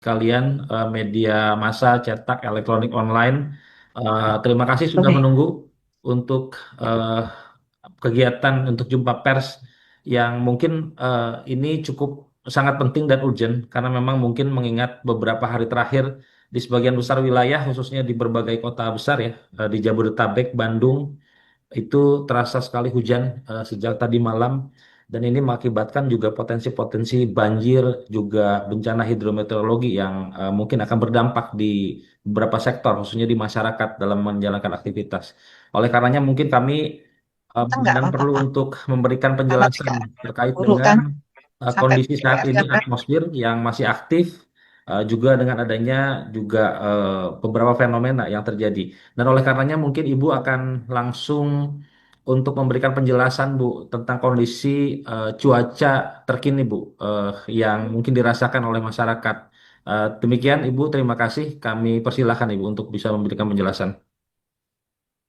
kalian media massa, cetak, elektronik, online. Terima kasih sudah Oke. menunggu untuk eh, kegiatan untuk jumpa pers yang mungkin ini cukup sangat penting dan urgent karena memang mungkin mengingat beberapa hari terakhir di sebagian besar wilayah khususnya di berbagai kota besar ya di Jabodetabek, Bandung itu terasa sekali hujan sejak tadi malam dan ini mengakibatkan juga potensi-potensi banjir juga bencana hidrometeorologi yang mungkin akan berdampak di beberapa sektor khususnya di masyarakat dalam menjalankan aktivitas. Oleh karenanya mungkin kami Enggak benar apa-apa perlu Pak, untuk memberikan karena penjelasan juga terkait buru dengan kan sampai kondisi saat ini capek. atmosfer yang masih aktif juga dengan adanya juga beberapa fenomena yang terjadi. Dan oleh karenanya mungkin Ibu akan langsung untuk memberikan penjelasan Bu tentang kondisi cuaca terkini Bu yang mungkin dirasakan oleh masyarakat. Demikian Ibu, terima kasih. Kami persilahkan Ibu untuk bisa memberikan penjelasan.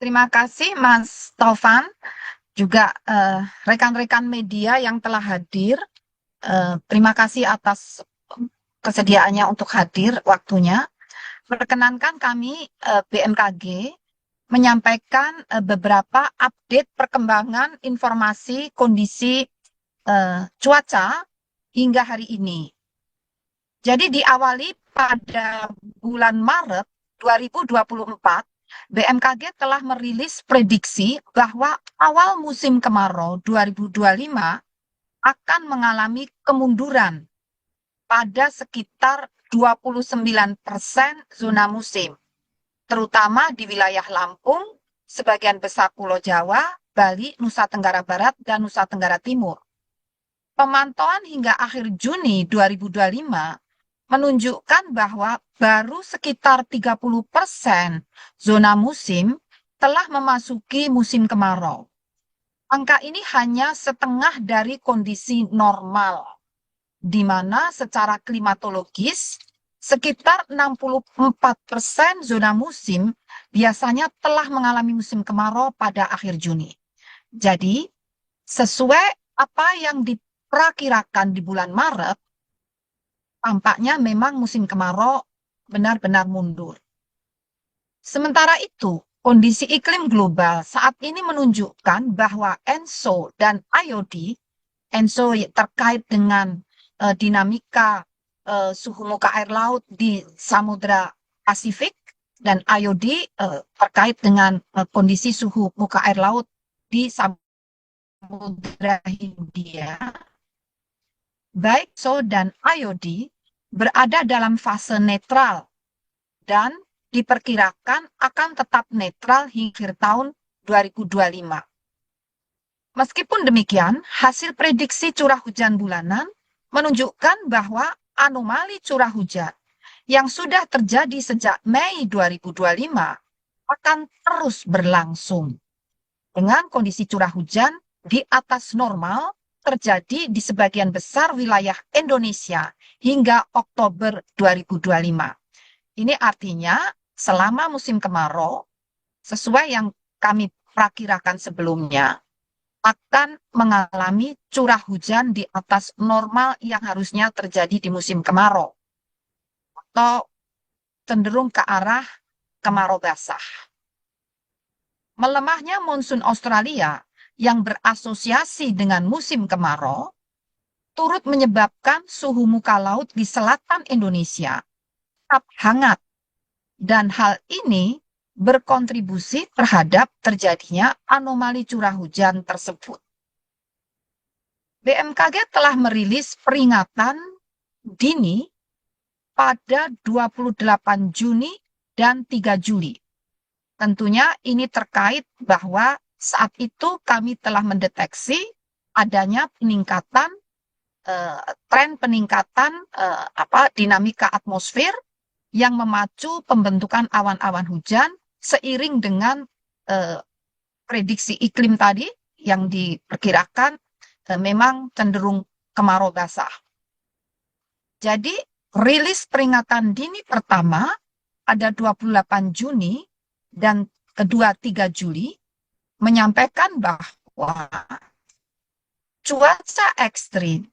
Terima kasih Mas Taufan, juga rekan-rekan media yang telah hadir. Terima kasih atas kesediaannya untuk hadir waktunya. Perkenankan kami BMKG menyampaikan beberapa update perkembangan informasi kondisi cuaca hingga hari ini. Jadi diawali pada bulan Maret 2024, BMKG telah merilis prediksi bahwa awal musim kemarau 2025 akan mengalami kemunduran pada sekitar 29% zona musim, terutama di wilayah Lampung, sebagian besar Pulau Jawa, Bali, Nusa Tenggara Barat, dan Nusa Tenggara Timur. Pemantauan hingga akhir Juni 2025 menunjukkan bahwa baru sekitar 30% zona musim telah memasuki musim kemarau. Angka ini hanya setengah dari kondisi normal, di mana secara klimatologis sekitar 64% zona musim biasanya telah mengalami musim kemarau pada akhir Juni. Jadi, sesuai apa yang diperkirakan di bulan Maret, tampaknya memang musim kemarau benar-benar mundur. Sementara itu, kondisi iklim global saat ini menunjukkan bahwa ENSO dan IOD, ENSO terkait dengan dinamika suhu muka air laut di Samudra Pasifik dan IOD terkait dengan kondisi suhu muka air laut di Samudra Hindia, baik ENSO dan IOD berada dalam fase netral dan diperkirakan akan tetap netral hingga tahun 2025. Meskipun demikian, hasil prediksi curah hujan bulanan menunjukkan bahwa anomali curah hujan yang sudah terjadi sejak Mei 2025 akan terus berlangsung dengan kondisi curah hujan di atas normal terjadi di sebagian besar wilayah Indonesia hingga Oktober 2025. Ini artinya selama musim kemarau, sesuai yang kami perakirakan sebelumnya, akan mengalami curah hujan di atas normal yang harusnya terjadi di musim kemarau, atau cenderung ke arah kemarau basah. Melemahnya monsun Australia yang berasosiasi dengan musim kemarau turut menyebabkan suhu muka laut di selatan Indonesia tetap hangat, dan hal ini berkontribusi terhadap terjadinya anomali curah hujan tersebut. BMKG telah merilis peringatan dini pada 28 Juni dan 3 Juli. Tentunya ini terkait bahwa saat itu kami telah mendeteksi adanya peningkatan tren peningkatan dinamika atmosfer yang memacu pembentukan awan-awan hujan seiring dengan prediksi iklim tadi yang diperkirakan memang cenderung kemarau basah. Jadi, rilis peringatan dini pertama pada 28 Juni dan kedua 3 Juli menyampaikan bahwa cuaca ekstrim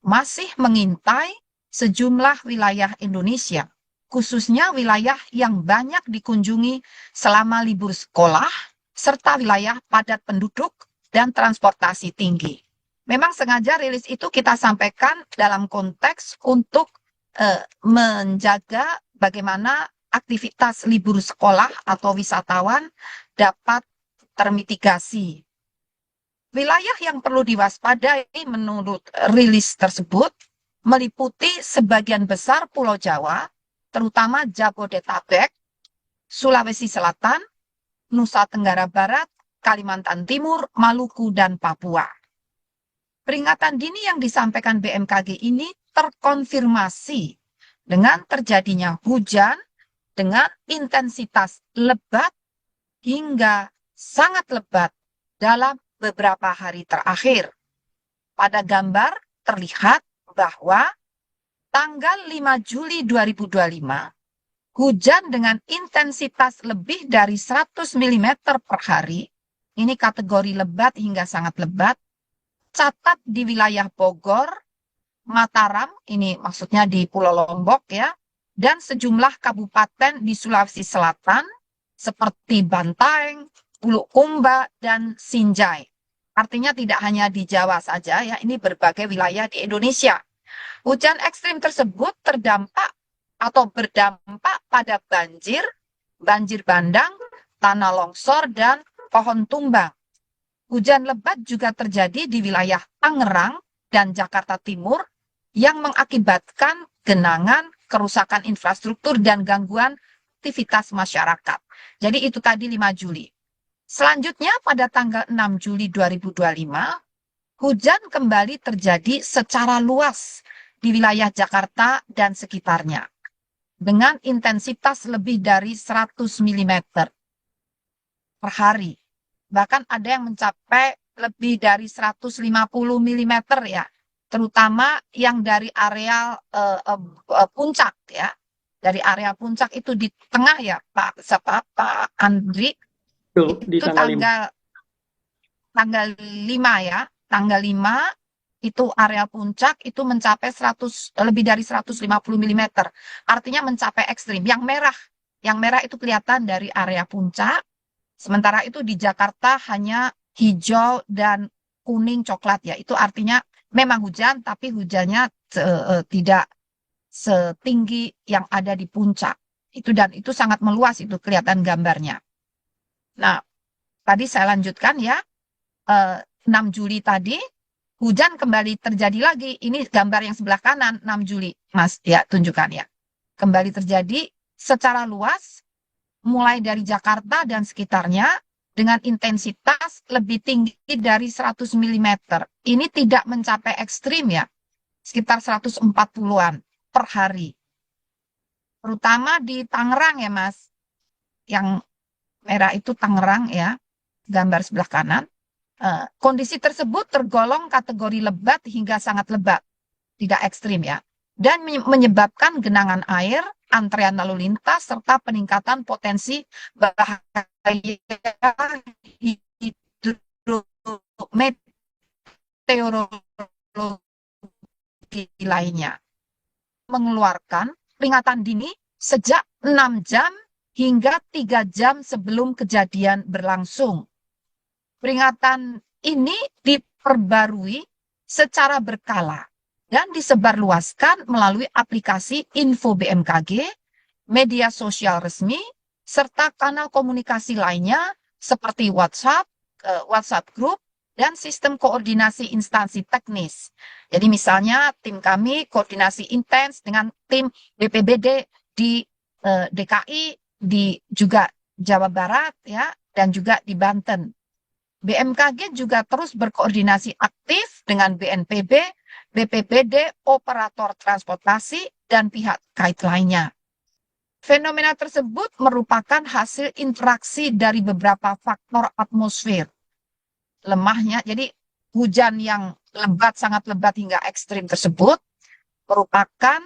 masih mengintai sejumlah wilayah Indonesia, khususnya wilayah yang banyak dikunjungi selama libur sekolah, serta wilayah padat penduduk dan transportasi tinggi. Memang sengaja rilis itu kita sampaikan dalam konteks untuk menjaga bagaimana aktivitas libur sekolah atau wisatawan dapat termitigasi. Wilayah yang perlu diwaspadai menurut rilis tersebut meliputi sebagian besar Pulau Jawa, terutama Jabodetabek, Sulawesi Selatan, Nusa Tenggara Barat, Kalimantan Timur, Maluku, dan Papua. Peringatan dini yang disampaikan BMKG ini terkonfirmasi dengan terjadinya hujan dengan intensitas lebat hingga sangat lebat dalam beberapa hari terakhir. Pada gambar terlihat bahwa tanggal 5 Juli 2025, hujan dengan intensitas lebih dari 100 mm per hari, ini kategori lebat hingga sangat lebat, catat di wilayah Bogor, Mataram, ini maksudnya di Pulau Lombok ya, dan sejumlah kabupaten di Sulawesi Selatan seperti Bantaeng, Bulukumba, dan Sinjai. Artinya tidak hanya di Jawa saja ya, ini berbagai wilayah di Indonesia. Hujan ekstrim tersebut terdampak atau berdampak pada banjir, banjir bandang, tanah longsor, dan pohon tumbang. Hujan lebat juga terjadi di wilayah Tangerang dan Jakarta Timur yang mengakibatkan genangan, kerusakan infrastruktur, dan gangguan aktivitas masyarakat. Jadi itu tadi 5 Juli. Selanjutnya pada tanggal 6 Juli 2025, hujan kembali terjadi secara luas di wilayah Jakarta dan sekitarnya dengan intensitas lebih dari 100 mm per hari. Bahkan ada yang mencapai lebih dari 150 mm ya, terutama yang dari area puncak ya. Dari area puncak itu di tengah ya Pak Andri, Tuh, di itu tanggal 5. tanggal 5 ya, tanggal 5 itu area puncak itu mencapai lebih dari 150 mm. Artinya mencapai ekstrim. Yang merah itu kelihatan dari area puncak. Sementara itu di Jakarta hanya hijau dan kuning coklat ya. Itu artinya memang hujan tapi hujannya tidak setinggi yang ada di puncak. Dan itu sangat meluas, itu kelihatan gambarnya. Nah, tadi saya lanjutkan ya. 6 Juli tadi hujan kembali terjadi lagi. Ini gambar yang sebelah kanan 6 Juli, Mas. Ya, tunjukkan ya. Kembali terjadi secara luas mulai dari Jakarta dan sekitarnya dengan intensitas lebih tinggi dari 100 mm. Ini tidak mencapai ekstrim ya. Sekitar 140-an per hari. Terutama di Tangerang ya, Mas. Yang merah itu Tangerang ya. Gambar sebelah kanan. Kondisi tersebut tergolong kategori lebat hingga sangat lebat, tidak ekstrim ya, dan menyebabkan genangan air, antrean lalu lintas, serta peningkatan potensi bahaya hidrometeorologi lainnya. Mengeluarkan peringatan dini sejak 6 jam hingga 3 jam sebelum kejadian berlangsung. Peringatan ini diperbarui secara berkala dan disebarluaskan melalui aplikasi Info BMKG, media sosial resmi, serta kanal komunikasi lainnya seperti WhatsApp, WhatsApp Group, dan sistem koordinasi instansi teknis. Jadi misalnya tim kami koordinasi intens dengan tim BPBD di DKI, di juga Jawa Barat ya, dan juga di Banten. BMKG juga terus berkoordinasi aktif dengan BNPB, BPBD, operator transportasi, dan pihak terkait lainnya. Fenomena tersebut merupakan hasil interaksi dari beberapa faktor atmosfer. Lemahnya, jadi hujan yang lebat, sangat lebat hingga ekstrim tersebut merupakan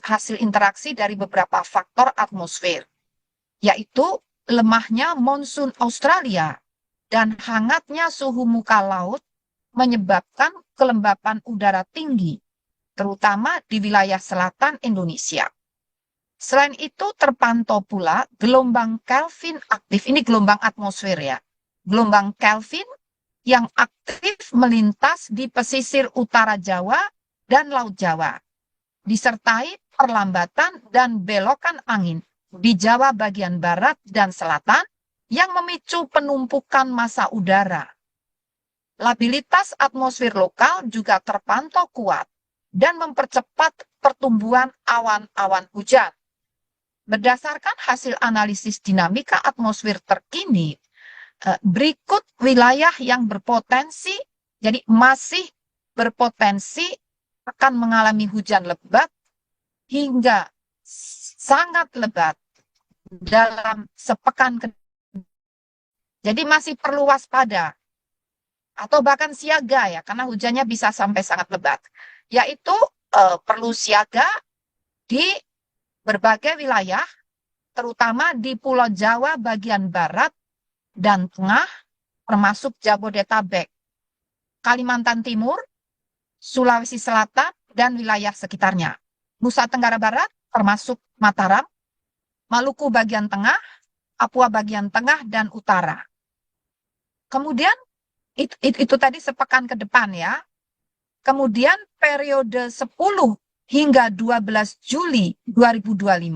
hasil interaksi dari beberapa faktor atmosfer, yaitu lemahnya monsun Australia dan hangatnya suhu muka laut menyebabkan kelembapan udara tinggi, terutama di wilayah selatan Indonesia. Selain itu terpantau pula gelombang Kelvin aktif, ini gelombang atmosfer ya, gelombang Kelvin yang aktif melintas di pesisir utara Jawa dan Laut Jawa, disertai perlambatan dan belokan angin di Jawa bagian barat dan selatan yang memicu penumpukan massa udara. Labilitas atmosfer lokal juga terpantau kuat dan mempercepat pertumbuhan awan-awan hujan. Berdasarkan hasil analisis dinamika atmosfer terkini, berikut wilayah yang berpotensi, jadi masih berpotensi akan mengalami hujan lebat hingga sangat lebat dalam sepekan ke. Jadi masih perlu waspada atau bahkan siaga ya, karena hujannya bisa sampai sangat lebat. Yaitu perlu siaga di berbagai wilayah, terutama di Pulau Jawa bagian barat dan tengah, termasuk Jabodetabek, Kalimantan Timur, Sulawesi Selatan, dan wilayah sekitarnya. Nusa Tenggara Barat, termasuk Mataram, Maluku bagian tengah, Papua bagian tengah dan utara. Kemudian, itu tadi sepekan ke depan ya. Kemudian periode 10 hingga 12 Juli 2025,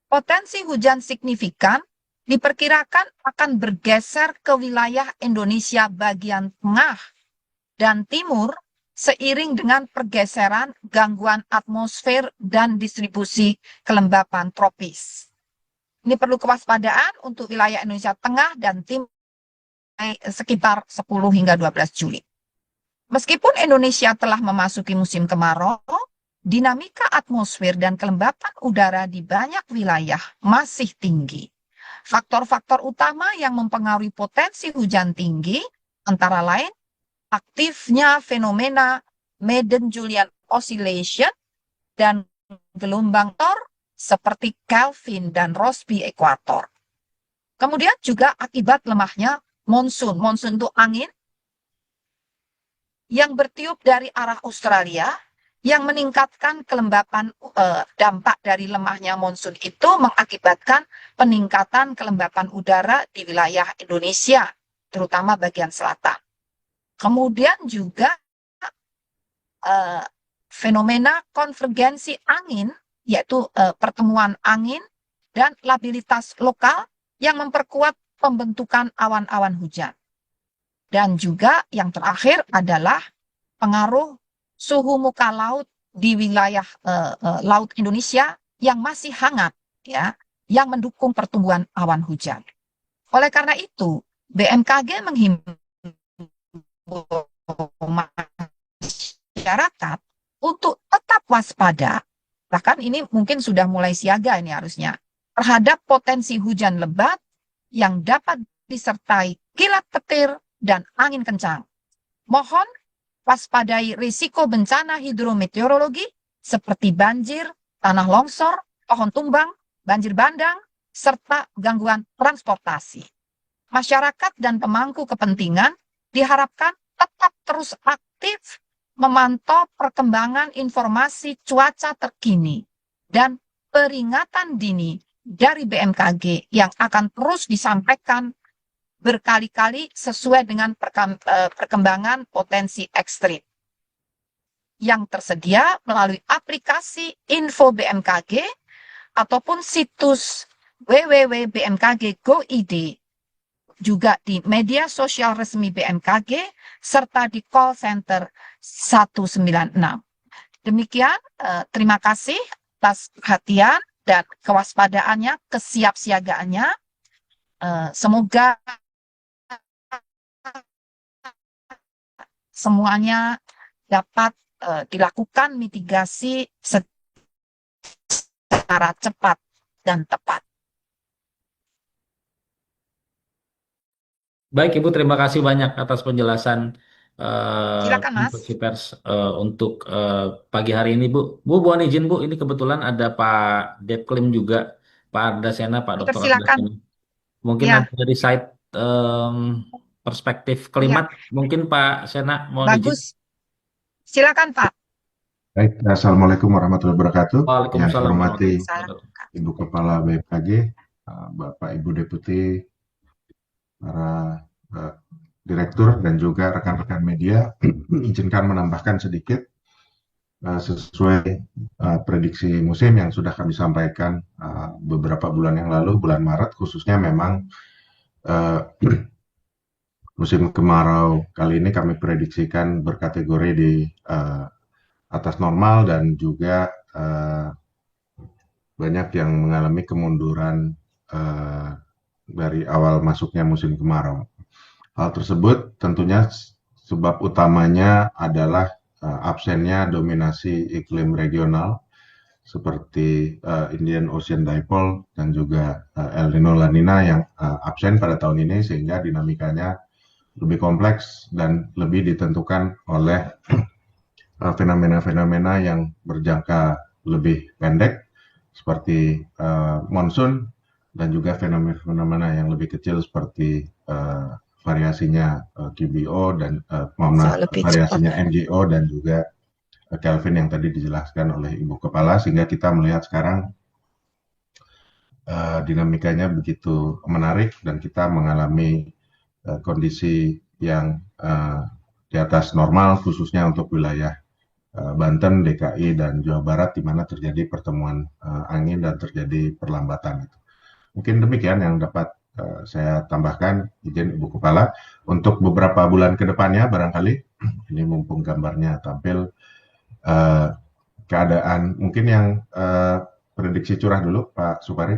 potensi hujan signifikan diperkirakan akan bergeser ke wilayah Indonesia bagian tengah dan timur seiring dengan pergeseran gangguan atmosfer dan distribusi kelembapan tropis. Ini perlu kewaspadaan untuk wilayah Indonesia tengah dan timur sekitar 10 hingga 12 Juli. Meskipun Indonesia telah memasuki musim kemarau, dinamika atmosfer dan kelembapan udara di banyak wilayah masih tinggi. Faktor-faktor utama yang mempengaruhi potensi hujan tinggi antara lain aktifnya fenomena Madden-Julian Oscillation dan gelombang seperti Kelvin dan Rossby ekuator. Kemudian juga akibat lemahnya monsun. Monsun itu angin yang bertiup dari arah Australia yang meningkatkan kelembapan. Dampak dari lemahnya monsun itu mengakibatkan peningkatan kelembapan udara di wilayah Indonesia, terutama bagian selatan. Kemudian juga fenomena konvergensi angin, yaitu pertemuan angin dan labilitas lokal yang memperkuat pembentukan awan-awan hujan. Dan juga yang terakhir adalah pengaruh suhu muka laut di wilayah laut Indonesia yang masih hangat, ya, yang mendukung pertumbuhan awan hujan. Oleh karena itu, BMKG menghimbau masyarakat untuk tetap waspada, bahkan ini mungkin sudah mulai siaga ini harusnya, terhadap potensi hujan lebat yang dapat disertai kilat petir dan angin kencang. Mohon waspadai risiko bencana hidrometeorologi seperti banjir, tanah longsor, pohon tumbang, banjir bandang, serta gangguan transportasi. Masyarakat dan pemangku kepentingan diharapkan tetap terus aktif memantau perkembangan informasi cuaca terkini dan peringatan dini dari BMKG yang akan terus disampaikan berkali-kali sesuai dengan perkembangan potensi ekstrim yang tersedia melalui aplikasi Info BMKG ataupun situs www.bmkg.go.id, juga di media sosial resmi BMKG, serta di call center 196. Demikian, terima kasih atas perhatian dan kewaspadaannya, kesiapsiagaannya. Semoga semuanya dapat dilakukan mitigasi secara cepat dan tepat. Baik, Ibu, terima kasih banyak atas penjelasan Silakan, Mas. konferensi pers untuk pagi hari ini, Bu. Mohon izin, Bu, ini kebetulan ada Pak Depklim juga, Pak Ardasena, Pak Dr. Dipersilakan. Ardasena. Mungkin Ya, nanti dari side perspektif ya, kelimat, mungkin Pak Sena mohon izin. bagus. Silakan, Pak. Baik, Assalamualaikum warahmatullahi wabarakatuh. Yang saya Waalaikumsalam hormati warahmatullahi Salam. wabarakatuh. Ibu Kepala BMKG, Bapak Ibu Deputi, para eh, Direktur, dan juga rekan-rekan media, izinkan menambahkan sedikit sesuai prediksi musim yang sudah kami sampaikan beberapa bulan yang lalu, bulan Maret khususnya memang eh, musim kemarau kali ini kami prediksikan berkategori di eh, atas normal dan juga banyak yang mengalami kemunduran eh, dari awal masuknya musim kemarau. Hal tersebut tentunya sebab utamanya adalah absennya dominasi iklim regional seperti Indian Ocean Dipole dan juga El Nino La Nina yang absen pada tahun ini sehingga dinamikanya lebih kompleks dan lebih ditentukan oleh fenomena-fenomena yang berjangka lebih pendek seperti monsun dan juga fenomena-fenomena yang lebih kecil seperti variasinya QBO dan Bisa lebih cepat. variasinya MJO dan juga Kelvin yang tadi dijelaskan oleh Ibu Kepala sehingga kita melihat sekarang dinamikanya begitu menarik dan kita mengalami kondisi yang di atas normal khususnya untuk wilayah Banten, DKI, dan Jawa Barat di mana terjadi pertemuan angin dan terjadi perlambatan. Mungkin demikian yang dapat saya tambahkan, izin Ibu Kepala. Untuk beberapa bulan ke depannya barangkali, ini mumpung gambarnya tampil, eh, keadaan mungkin yang prediksi curah dulu Pak Supari.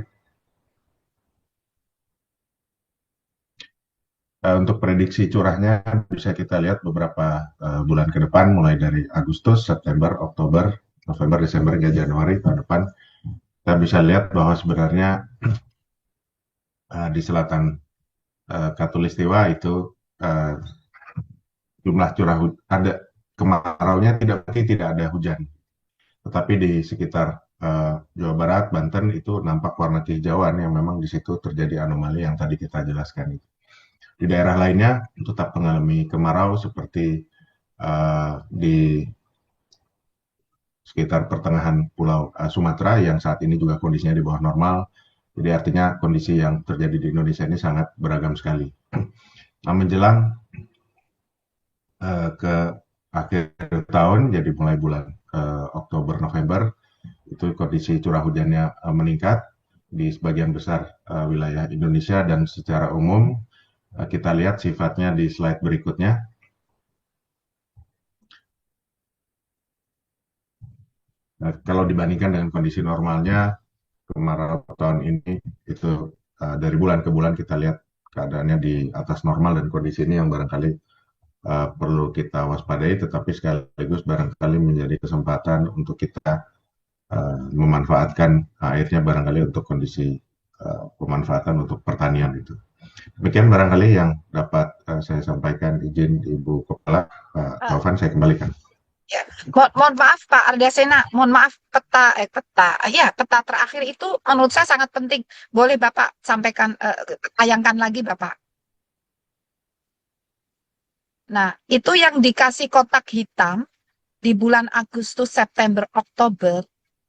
Untuk prediksi curahnya bisa kita lihat beberapa bulan ke depan mulai dari Agustus, September, Oktober, November, Desember hingga Januari tahun depan. Kita bisa lihat bahwa sebenarnya di selatan Katulistiwa itu uh, jumlah curah ada kemaraunya tidak ada hujan, tetapi di sekitar Jawa Barat, Banten itu nampak warna kehijauan yang memang di situ terjadi anomali yang tadi kita jelaskan itu. Di daerah lainnya tetap mengalami kemarau seperti di sekitar pertengahan Pulau Sumatera yang saat ini juga kondisinya di bawah normal. Jadi artinya kondisi yang terjadi di Indonesia ini sangat beragam sekali. Nah, menjelang ke akhir tahun, jadi mulai bulan Oktober, November, itu kondisi curah hujannya meningkat di sebagian besar wilayah Indonesia dan secara umum kita lihat sifatnya di slide berikutnya. Nah, kalau dibandingkan dengan kondisi normalnya, kemarau tahun ini itu dari bulan ke bulan kita lihat keadaannya di atas normal dan kondisi ini yang barangkali perlu kita waspadai, tetapi sekaligus barangkali menjadi kesempatan untuk kita memanfaatkan airnya barangkali untuk kondisi pemanfaatan untuk pertanian itu. Demikian barangkali yang dapat saya sampaikan. Izin Ibu Kepala, Pak Taufan, saya kembalikan. Ya, mohon maaf Pak Ardasena, mohon maaf peta terakhir itu menurut saya sangat penting. Boleh Bapak sampaikan, tayangkan lagi Bapak. Nah, itu yang dikasih kotak hitam di bulan Agustus, September, Oktober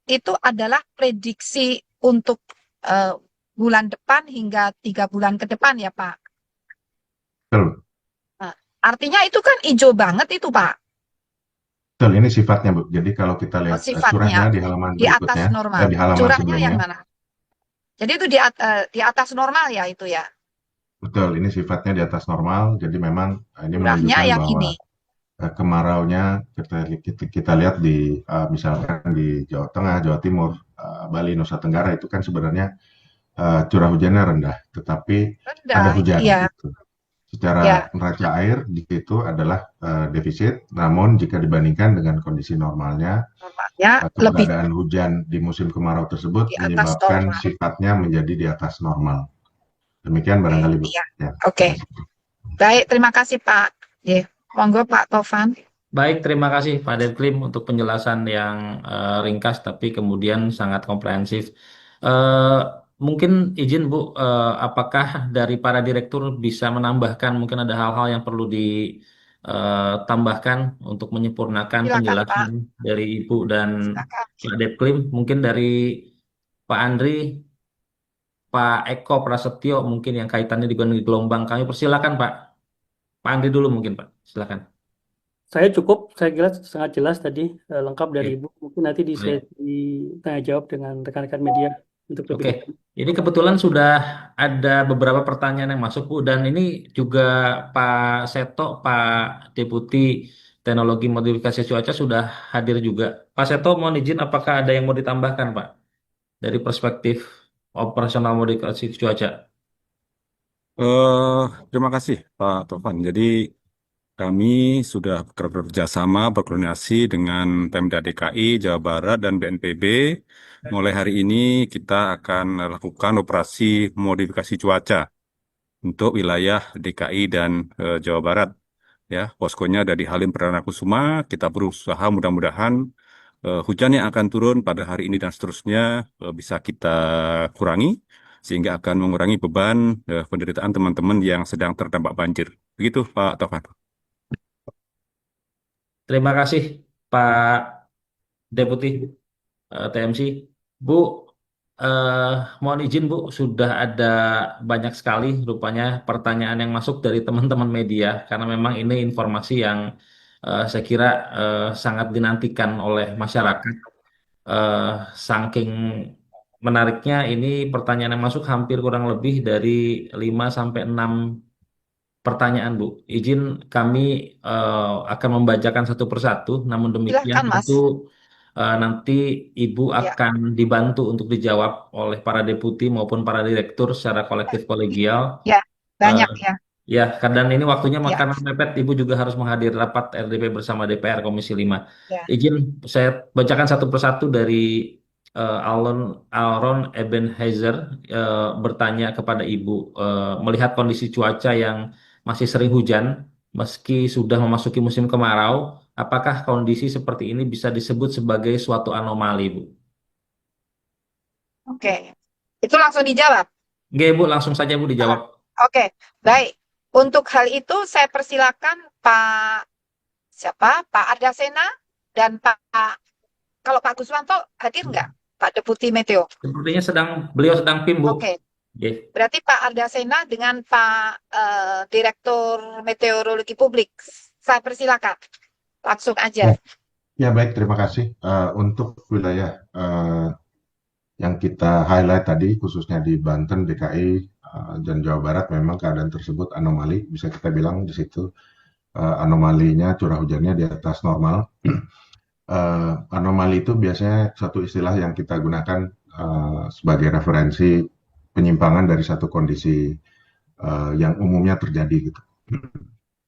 itu adalah prediksi untuk bulan depan hingga 3 bulan ke depan ya Pak. Betul. Nah, artinya itu kan hijau banget itu Pak. Betul, ini sifatnya Bu. Jadi kalau kita lihat curahnya Sifatnya di halaman di atas berikutnya, normal. di halaman Curahnya yang sebelumnya, mana? Jadi itu di atas normal ya itu ya. betul, ini sifatnya di atas normal. Jadi memang ini Curahnya menunjukkan yang bahwa ini. kemaraunya kita lihat di misalkan di Jawa Tengah, Jawa Timur, Bali, Nusa Tenggara itu kan sebenarnya curah hujannya rendah, tetapi ada Rendah, hujan iya. gitu. Secara Ya, neraca air di situ adalah defisit, namun jika dibandingkan dengan kondisi normalnya, normalnya lebih keberadaan hujan di musim kemarau tersebut di atas menyebabkan normal. sifatnya menjadi di atas normal. Demikian barangkali Bu. Iya. Ya, Oke. Baik, terima kasih Pak. Ya, monggo Pak Tovan. Baik, terima kasih Pak Detkrim untuk penjelasan yang ringkas tapi kemudian sangat komprehensif. Eh, Mungkin izin Bu, apakah dari para direktur bisa menambahkan mungkin ada hal-hal yang perlu tambahkan untuk menyempurnakan Silakan Pak, penjelasan dari Ibu dan silakan. Pak Depklim? Mungkin dari Pak Andri, Pak Eko Prasetyo mungkin yang kaitannya dengan gelombang. Kami persilakan Pak. Pak Andri dulu mungkin Pak. Silakan. Saya cukup, saya kira sangat jelas tadi, lengkap dari Oke, Ibu. Mungkin nanti di baik. sesi tanya jawab dengan rekan-rekan media untuk lebih Oke, detail. ini kebetulan sudah ada beberapa pertanyaan yang masuk Bu, dan ini juga Pak Seto, Pak Deputi Teknologi Modifikasi Cuaca sudah hadir juga. Pak Seto, mohon izin, apakah ada yang mau ditambahkan Pak dari perspektif operasional modifikasi cuaca? Terima kasih Pak Tovan. Jadi kami sudah bekerja sama berkoordinasi dengan Pemda DKI, Jawa Barat, dan BNPB. Mulai hari ini kita akan lakukan operasi modifikasi cuaca untuk wilayah DKI dan Jawa Barat. Ya, poskonya ada di Halim Perdana Kusuma. Kita berusaha mudah-mudahan hujan yang akan turun pada hari ini dan seterusnya bisa kita kurangi sehingga akan mengurangi beban penderitaan teman-teman yang sedang terdampak banjir. Begitu, Pak Taufan. Terima kasih Pak Deputi TMC. Bu, eh, mohon izin Bu, sudah ada banyak sekali rupanya pertanyaan yang masuk dari teman-teman media karena memang ini informasi yang saya kira sangat dinantikan oleh masyarakat. Eh, Saking menariknya ini pertanyaan yang masuk hampir kurang lebih dari 5 sampai 6 pertanyaan, Bu. Izin kami akan membacakan satu persatu, namun demikian Silahkan Mas. tentu nanti Ibu Ya, akan dibantu untuk dijawab oleh para deputi maupun para direktur secara kolektif kolegial. ya, Eh, banyak ya. Ya, kadang ini waktunya Ya, karena mepet, Ibu juga harus menghadiri rapat RDP bersama DPR Komisi 5. ya. Izin saya bacakan satu persatu dari Alron Ebenhazer bertanya kepada Ibu, melihat kondisi cuaca yang masih sering hujan, meski sudah memasuki musim kemarau, apakah kondisi seperti ini bisa disebut sebagai suatu anomali, Bu? Oke. Itu langsung dijawab. Oke, Bu, langsung saja Bu dijawab. Oke, baik. Untuk hal itu saya persilakan Pak Pak Ardasena dan kalau Pak Guswanto hadir nggak? Pak Deputi Meteo. Sepertinya beliau sedang PIM, Bu. Oke, Oke. berarti Pak Ardasena dengan Pak Direktur Meteorologi Publik. Saya persilakan. Langsung aja. Ya, baik, terima kasih. Untuk wilayah yang kita highlight tadi, khususnya di Banten, DKI, dan Jawa Barat, memang keadaan tersebut anomali. Bisa kita bilang di situ anomalinya curah hujannya di atas normal. Anomali itu biasanya satu istilah yang kita gunakan sebagai referensi penyimpangan dari satu kondisi yang umumnya terjadi gitu.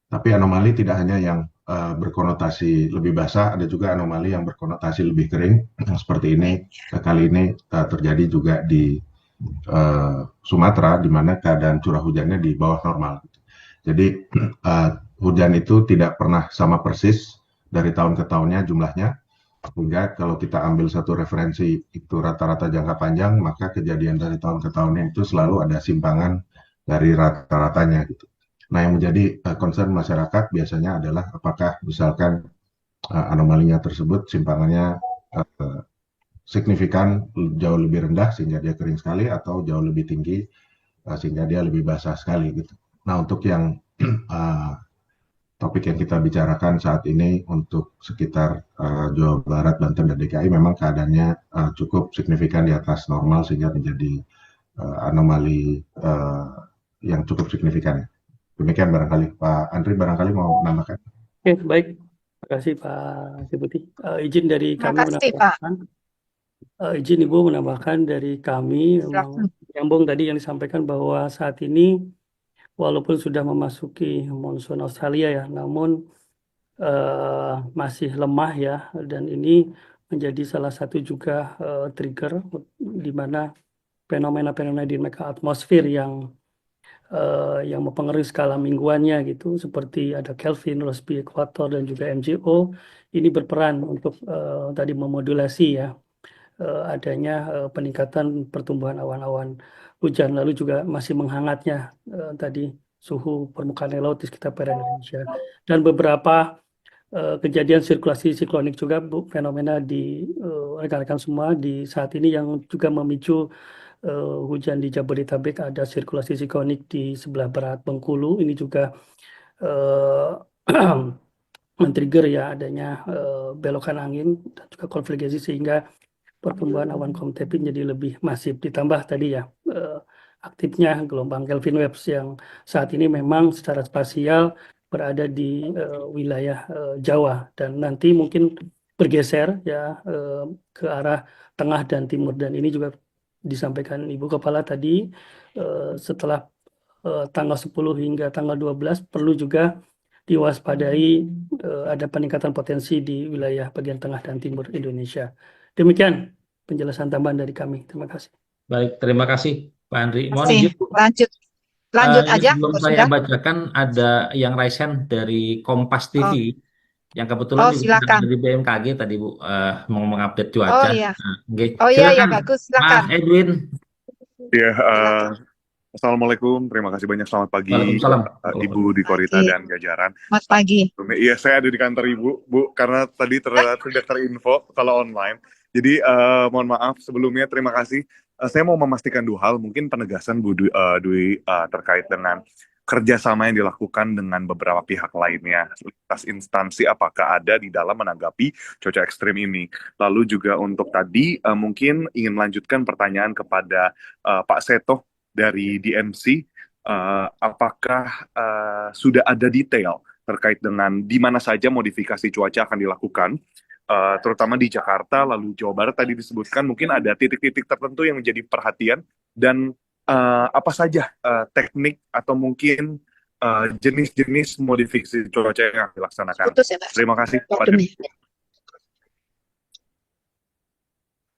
Tapi anomali tidak hanya yang berkonotasi lebih basah, ada juga anomali yang berkonotasi lebih kering. Seperti ini, kali ini terjadi juga di Sumatera, di mana keadaan curah hujannya di bawah normal. Jadi hujan itu tidak pernah sama persis dari tahun ke tahunnya jumlahnya, sehingga kalau kita ambil satu referensi itu rata-rata jangka panjang, maka kejadian dari tahun ke tahunnya itu selalu ada simpangan dari rata-ratanya gitu. Nah, yang menjadi concern masyarakat biasanya adalah apakah misalkan anomalinya tersebut simpangannya signifikan jauh lebih rendah sehingga dia kering sekali atau jauh lebih tinggi sehingga dia lebih basah sekali gitu. Nah, untuk yang topik yang kita bicarakan saat ini untuk sekitar Jawa Barat, Banten, dan DKI memang keadaannya cukup signifikan di atas normal sehingga menjadi anomali yang cukup signifikan. Demikian barangkali Pak Andri barangkali mau menambahkan. Oke, baik. Terima kasih Pak Deputi. Izin dari Terima kami kasih Pak. menambahkan, izin Ibu menambahkan dari kami, memang Silakan. nyambung tadi yang disampaikan bahwa saat ini walaupun sudah memasuki monsun Australia ya, namun masih lemah ya, dan ini menjadi salah satu juga trigger di mana fenomena-fenomena di atmosfer yang mempengaruhi skala mingguannya gitu, seperti ada Kelvin, Rossby, Equator, dan juga MJO, ini berperan untuk tadi memodulasi ya adanya peningkatan pertumbuhan awan-awan hujan, lalu juga masih menghangatnya tadi suhu permukaan air laut di sekitar perairan Indonesia. Dan beberapa kejadian sirkulasi siklonik juga, Bu, fenomena di rekan-rekan semua di saat ini yang juga memicu hujan di Jabodetabek. Ada sirkulasi siklonik di sebelah barat Bengkulu, ini juga eh, men-trigger ya adanya belokan angin dan juga konvergensi, sehingga pertumbuhan awan kontep jadi lebih masif. Ditambah tadi ya aktifnya gelombang Kelvin Waves yang saat ini memang secara spasial berada di wilayah Jawa, dan nanti mungkin bergeser ya ke arah tengah dan timur. Dan ini juga disampaikan Ibu Kepala tadi, setelah tanggal 10 hingga tanggal 12 perlu juga diwaspadai ada peningkatan potensi di wilayah bagian tengah dan timur Indonesia. Demikian penjelasan tambahan dari kami. Terima kasih. Baik, terima kasih Pak Andri. Mohon Masih izin, Bu. lanjut Ini aja, sebelum kalau saya sudah. bacakan ada yang raise hand dari Kompas Oh, TV yang kebetulan juga sedang silakan. ada di BMKG tadi, Bu, mau mengupdate Oh cuaca. iya, Nah, oke. oh iya ya, Silakan bagus, Mas silakan. Edwin. Ya, Silakan. Assalamualaikum. Terima kasih banyak. Selamat pagi, Waalaikumsalam. Ibu di Korita Pagi, dan jajaran. Mas pagi. Iya, saya ada di kantor Ibu, Bu, karena tadi sudah terinfo kalau online. Jadi, mohon maaf sebelumnya. Terima kasih. Saya mau memastikan dua hal. Mungkin penegasan Bu Dwi terkait dengan kerjasama yang dilakukan dengan beberapa pihak lainnya, lintas instansi, apakah ada di dalam menanggapi cuaca ekstrim ini. Lalu juga untuk tadi, mungkin ingin melanjutkan pertanyaan kepada Pak Seto dari DMC, apakah sudah ada detail terkait dengan di mana saja modifikasi cuaca akan dilakukan, terutama di Jakarta, lalu Jawa Barat tadi disebutkan, mungkin ada titik-titik tertentu yang menjadi perhatian, dan apa saja teknik atau mungkin jenis-jenis modifikasi cuaca yang akan dilaksanakan. Putus ya, Mas. Terima kasih. Demi.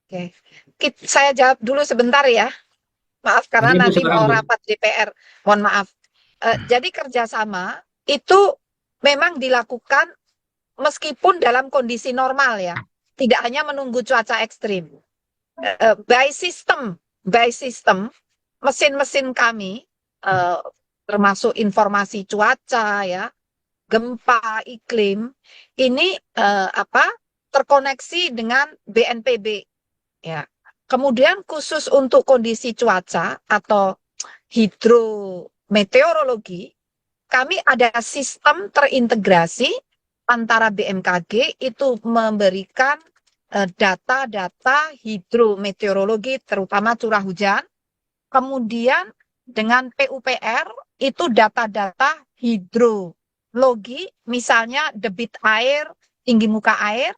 Oke, saya jawab dulu sebentar ya. Maaf karena Oke, Bu, nanti silakan, mau Bu. rapat DPR. Mohon maaf. Jadi kerjasama itu memang dilakukan meskipun dalam kondisi normal ya. Tidak hanya menunggu cuaca ekstrim. By system, mesin-mesin kami, termasuk informasi cuaca ya, gempa, iklim, ini terkoneksi dengan BNPB ya. Kemudian khusus untuk kondisi cuaca atau hidrometeorologi, kami ada sistem terintegrasi antara BMKG itu memberikan data-data hidrometeorologi, terutama curah hujan. Kemudian dengan PUPR itu data-data hidrologi, misalnya debit air, tinggi muka air,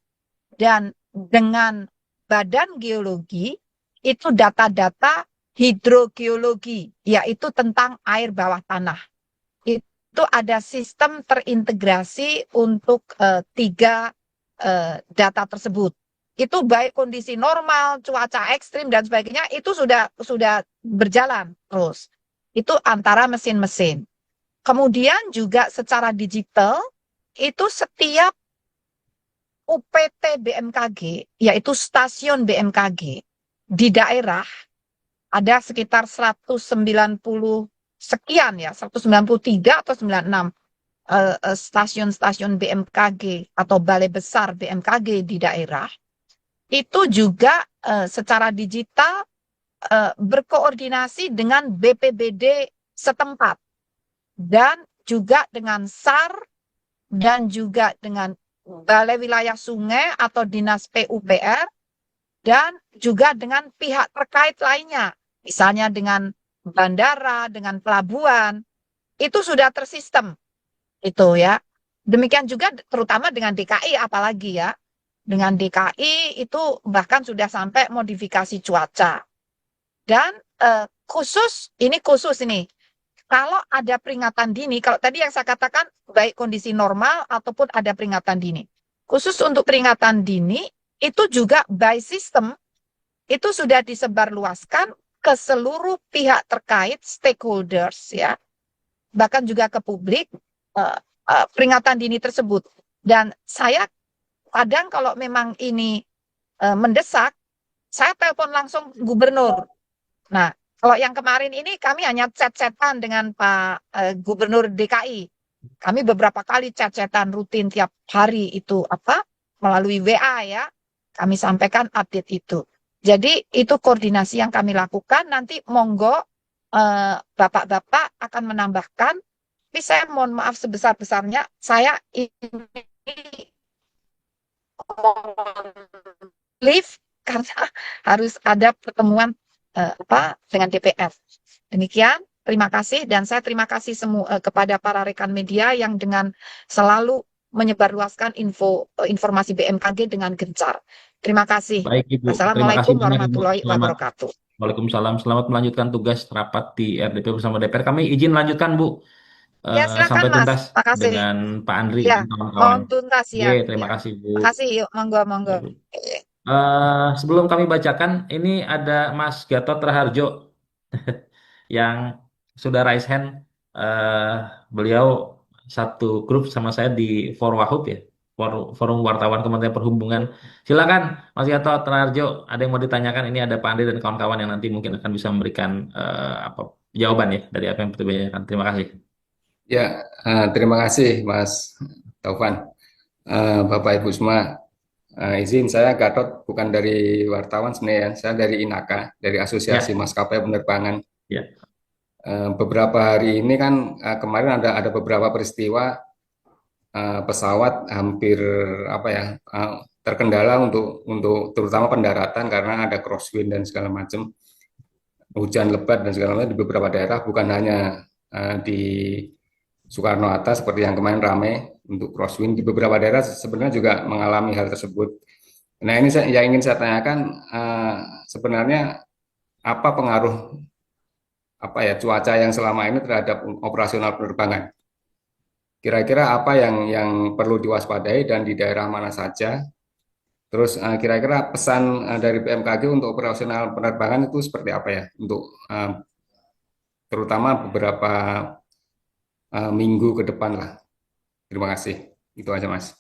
dan dengan Badan Geologi itu data-data hidrogeologi, yaitu tentang air bawah tanah. Itu ada sistem terintegrasi untuk tiga data tersebut. Itu baik kondisi normal, cuaca ekstrim dan sebagainya, itu sudah berjalan terus. Itu antara mesin-mesin. Kemudian juga secara digital, itu setiap UPT BMKG, yaitu stasiun BMKG di daerah, ada sekitar 190 sekian ya, 193 atau 96 stasiun-stasiun BMKG atau balai besar BMKG di daerah, itu juga secara digital berkoordinasi dengan BPBD setempat dan juga dengan SAR dan juga dengan Balai Wilayah Sungai atau Dinas PUPR dan juga dengan pihak terkait lainnya, misalnya dengan bandara, dengan pelabuhan, itu sudah tersistem itu ya. Demikian juga terutama dengan DKI, apalagi ya, dengan DKI itu bahkan sudah sampai modifikasi cuaca. Dan khusus ini, kalau ada peringatan dini, kalau tadi yang saya katakan baik kondisi normal ataupun ada peringatan dini. Khusus untuk peringatan dini, itu juga by system, itu sudah disebarluaskan ke seluruh pihak terkait, stakeholders ya, bahkan juga ke publik, peringatan dini tersebut. Dan saya kadang kalau memang ini mendesak, saya telepon langsung gubernur. Nah, Kalau yang kemarin ini kami hanya chat-chatan dengan Pak Gubernur DKI. Kami beberapa kali chat-chatan rutin tiap hari itu melalui WA ya. Kami sampaikan update itu. Jadi itu koordinasi yang kami lakukan. Nanti monggo Bapak-bapak akan menambahkan. Tapi saya mohon maaf sebesar-besarnya. Saya ini mohon leave karena harus ada pertemuan dengan DPR. Demikian, terima kasih dan saya terima kasih semua kepada para rekan media yang dengan selalu menyebarluaskan informasi BMKG dengan gencar. Terima kasih. Baik Ibu, terima kasih Wassalamualaikum banyak Ibu. warahmatullahi Selamat. wabarakatuh. Waalaikumsalam. Selamat melanjutkan tugas rapat di RDP bersama DPR. Kami izin lanjutkan Bu, Ya, silakan sampai Mas. tuntas Makasih. dengan Pak Andri Ya, dan kawan-kawan. mohon tuntas ya. Oke, terima kasih Bu. Makasih, yuk, monggo, monggo. Ya, Bu. Sebelum kami bacakan, ini ada Mas Gatot Raharjo yang sudah raise hand. Beliau satu grup sama saya di Forwahub ya, Forum Wartawan Kementerian Perhubungan. Silakan Mas Gatot Raharjo, ada yang mau ditanyakan? Ini ada Pak Andri dan kawan-kawan yang nanti mungkin akan bisa memberikan jawaban ya dari apa yang ditanyakan. Terima kasih. Ya, terima kasih Mas Taufan. Bapak Ibu semua, izin saya Gatot bukan dari wartawan sebenarnya, saya dari INAKA, dari Asosiasi Ya. Maskapai Penerbangan. Ya. Beberapa hari ini kan kemarin ada beberapa peristiwa pesawat hampir terkendala untuk terutama pendaratan karena ada crosswind dan segala macam, hujan lebat dan segala macam di beberapa daerah, bukan hanya di Soekarno-Hatta seperti yang kemarin ramai untuk crosswind, di beberapa daerah sebenarnya juga mengalami hal tersebut. Nah, ini yang ingin saya tanyakan, sebenarnya apa pengaruh cuaca yang selama ini terhadap operasional penerbangan? Kira-kira apa yang perlu diwaspadai dan di daerah mana saja? Terus kira-kira pesan dari BMKG untuk operasional penerbangan itu seperti apa ya? Untuk terutama beberapa minggu ke depan lah. Terima kasih. Itu aja Mas.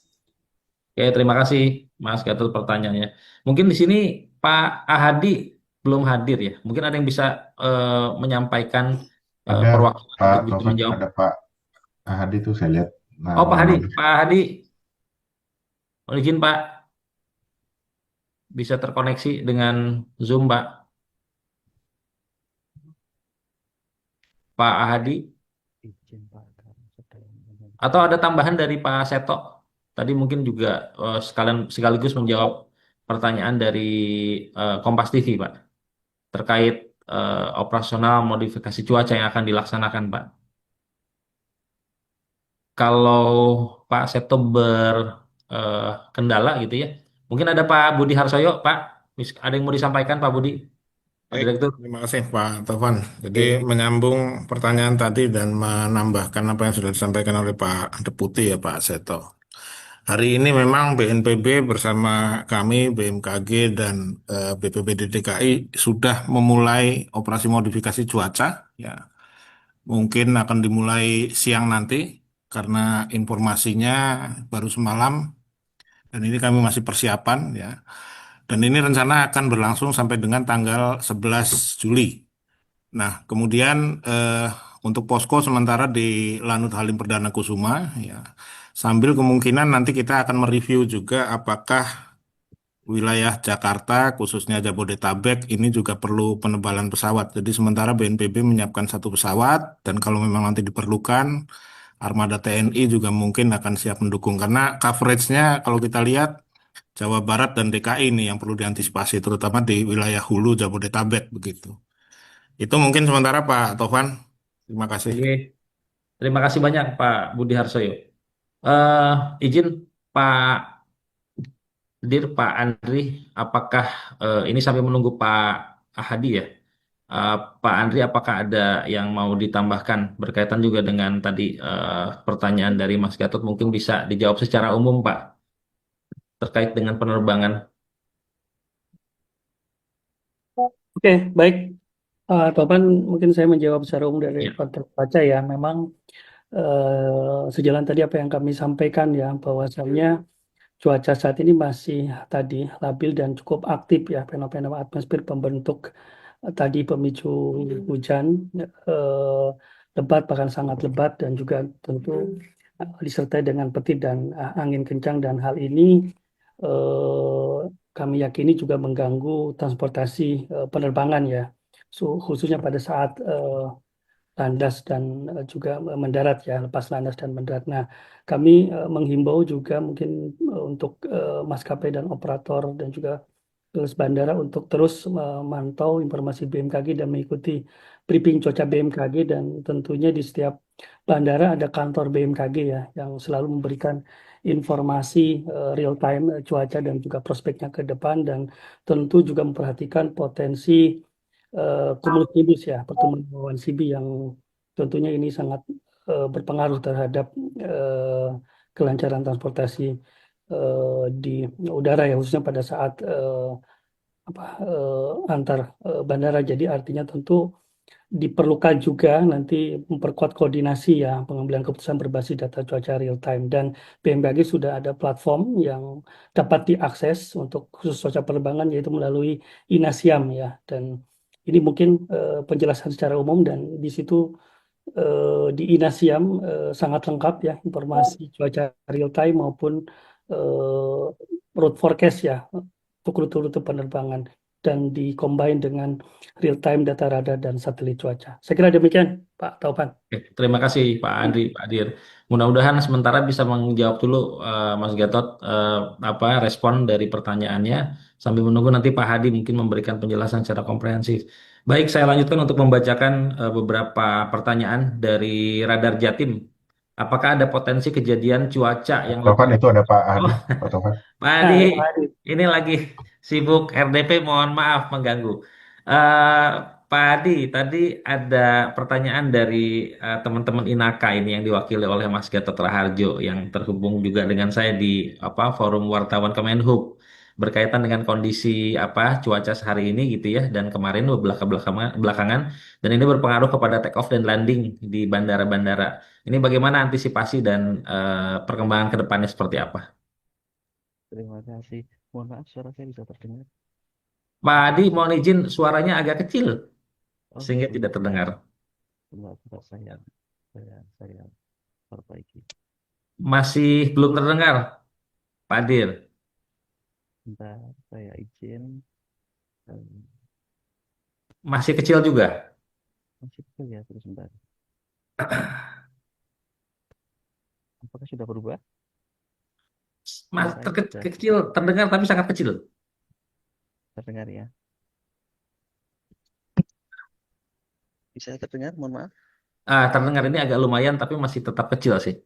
Oke, terima kasih Mas Gatot pertanyaannya. Mungkin di sini Pak Ahadi belum hadir ya. Mungkin ada yang bisa menyampaikan Ada perwakilan Pak untuk bisa Taufan, menjawab. ada Pak Hadi tuh saya lihat. Nah, Oh, Pak Hadi, maaf. Pak Hadi, mohon izin Pak, bisa terkoneksi dengan Zoom Pak. Pak Hadi, atau ada tambahan dari Pak Seto? Tadi mungkin juga sekaligus menjawab pertanyaan dari Kompas TV Pak, terkait operasional modifikasi cuaca yang akan dilaksanakan Pak. Kalau Pak Seto berkendala gitu ya, mungkin ada Pak Budi Harsoyo Pak, ada yang mau disampaikan Pak Budi? Pak Baik, Direktur. terima kasih Pak Taufan. Jadi menyambung pertanyaan tadi dan menambahkan apa yang sudah disampaikan oleh Pak Deputi ya Pak Seto. Hari ini memang BNPB bersama kami, BMKG dan BPBD DKI sudah memulai operasi modifikasi cuaca. Ya, mungkin akan dimulai siang nanti karena informasinya baru semalam dan ini kami masih persiapan ya. Dan ini rencana akan berlangsung sampai dengan tanggal 11 Juli. Nah, kemudian untuk posko sementara di Lanut Halim Perdana Kusuma, ya, sambil kemungkinan nanti kita akan mereview juga apakah wilayah Jakarta, khususnya Jabodetabek, ini juga perlu penebalan pesawat. Jadi sementara BNPB menyiapkan satu pesawat, dan kalau memang nanti diperlukan, armada TNI juga mungkin akan siap mendukung. Karena coveragenya kalau kita lihat, Jawa Barat dan DKI ini yang perlu diantisipasi, terutama di wilayah hulu Jabodetabek begitu. Itu mungkin sementara Pak Tovan. Terima kasih. Oke, terima kasih banyak Pak Budi Harsoyo. Izin Pak Pak Andri, apakah ini sambil menunggu Pak Ahadi ya? Pak Andri, apakah ada yang mau ditambahkan berkaitan juga dengan tadi pertanyaan dari Mas Gatot? Mungkin bisa dijawab secara umum Pak, terkait dengan penerbangan. Oke, baik. Topan, mungkin saya menjawab secara umum dari Ya. konteks baca ya. Memang sejalan tadi apa yang kami sampaikan ya, bahwasannya cuaca saat ini masih tadi labil dan cukup aktif ya, fenomena atmosfer pembentuk tadi pemicu hujan eh, lebat bahkan sangat lebat dan juga tentu disertai dengan petir dan angin kencang dan hal ini eh, kami yakini juga mengganggu transportasi penerbangan ya. Khususnya pada saat landas dan juga mendarat ya, lepas landas dan mendarat. Nah, kami menghimbau juga mungkin untuk maskapai dan operator dan juga tugas bandara untuk terus memantau informasi BMKG dan mengikuti briefing cuaca BMKG, dan tentunya di setiap bandara ada kantor BMKG ya yang selalu memberikan informasi real time cuaca dan juga prospeknya ke depan, dan tentu juga memperhatikan potensi cumulus nimbus ya, pertumbuhan awan CB yang tentunya ini sangat berpengaruh terhadap eh, kelancaran transportasi di udara ya, khususnya pada saat antar bandara. Jadi artinya tentu diperlukan juga nanti memperkuat koordinasi ya, pengambilan keputusan berbasis data cuaca real time, dan BMKG sudah ada platform yang dapat diakses untuk khusus cuaca penerbangan yaitu melalui Inasiam ya, dan ini mungkin penjelasan secara umum, dan di situ di Inasiam sangat lengkap ya informasi cuaca real time maupun eh, route forecast ya untuk rute-rute penerbangan, dan dikombin dengan real time data radar dan satelit cuaca. Saya kira demikian, Pak Taufan. Oke, terima kasih Pak Andri, Pak Adir. Mudah-mudahan sementara bisa menjawab dulu Mas Gatot apa respon dari pertanyaannya sambil menunggu nanti Pak Hadi mungkin memberikan penjelasan secara komprehensif. Baik, saya lanjutkan untuk membacakan beberapa pertanyaan dari Radar Jatim. Apakah ada potensi kejadian cuaca yang lebih... Taufan, itu ada Pak Oh, Hadi, Pak Taufan. Pak Nah, Hadi, Pak Adi. ini lagi sibuk RDP, mohon maaf mengganggu. Eh, Pak Hadi, tadi ada pertanyaan dari teman-teman Inaka ini yang diwakili oleh Mas Gatot Raharjo yang terhubung juga dengan saya di forum wartawan Kemenhub berkaitan dengan kondisi cuaca sehari ini gitu ya, dan kemarin belakangan, dan ini berpengaruh kepada take off dan landing di bandara-bandara. Ini bagaimana antisipasi dan perkembangan ke depannya seperti apa? Terima kasih. Mohon maaf, suara saya bisa terdengar. Pak Adi, mohon izin suaranya agak kecil Oh, sehingga tidak sebentar, terdengar. sebentar saya perbaiki. Masih belum terdengar, Pak Adir. Sebentar, saya izin. Um, Masih kecil juga. Masih kecil ya, terus sebentar. Apakah sudah berubah? Mas, Saya sudah kecil, terdengar tapi sangat kecil. terdengar ya. Bisa terdengar, mohon maaf. Terdengar ini agak lumayan tapi masih tetap kecil sih.